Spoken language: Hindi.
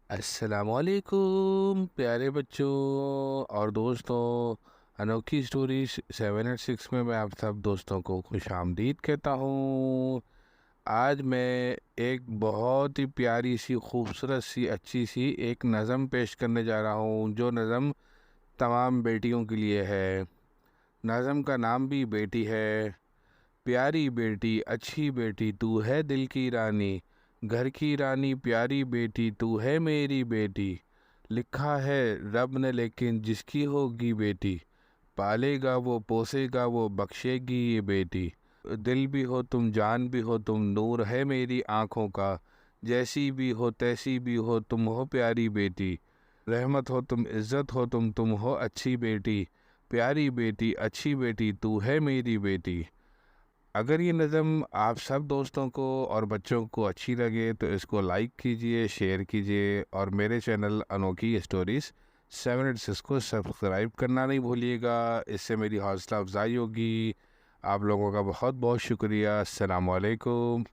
अस्सलामुअलैकुम प्यारे बच्चों और दोस्तों। अनोखी स्टोरी 786 में मैं आप सब दोस्तों को खुश आमदीद कहता हूँ। आज मैं एक बहुत ही प्यारी सी खूबसूरत सी अच्छी सी एक नज़म पेश करने जा रहा हूँ, जो नज़म तमाम बेटियों के लिए है। नज़म का नाम भी बेटी है। प्यारी बेटी अच्छी बेटी तू है दिल की रानी, घर की रानी प्यारी बेटी तू है मेरी बेटी। लिखा है रब ने लेकिन जिसकी होगी बेटी, पालेगा वो पोसेगा वो बख्शेगी ये बेटी। दिल भी हो तुम जान भी हो तुम, नूर है मेरी आँखों का, जैसी भी हो तैसी भी हो तुम हो प्यारी बेटी। रहमत हो तुम इज़्ज़त हो तुम हो अच्छी बेटी, प्यारी बेटी अच्छी बेटी तू है मेरी बेटी। अगर ये नज़म आप सब दोस्तों को और बच्चों को अच्छी लगे तो इसको लाइक कीजिए, शेयर कीजिए और मेरे चैनल अनोखी स्टोरीज़ 786 को सब्सक्राइब करना नहीं भूलिएगा। इससे मेरी हौसला अफजाई होगी। आप लोगों का बहुत बहुत शुक्रिया। अस्सलाम वालेकुम।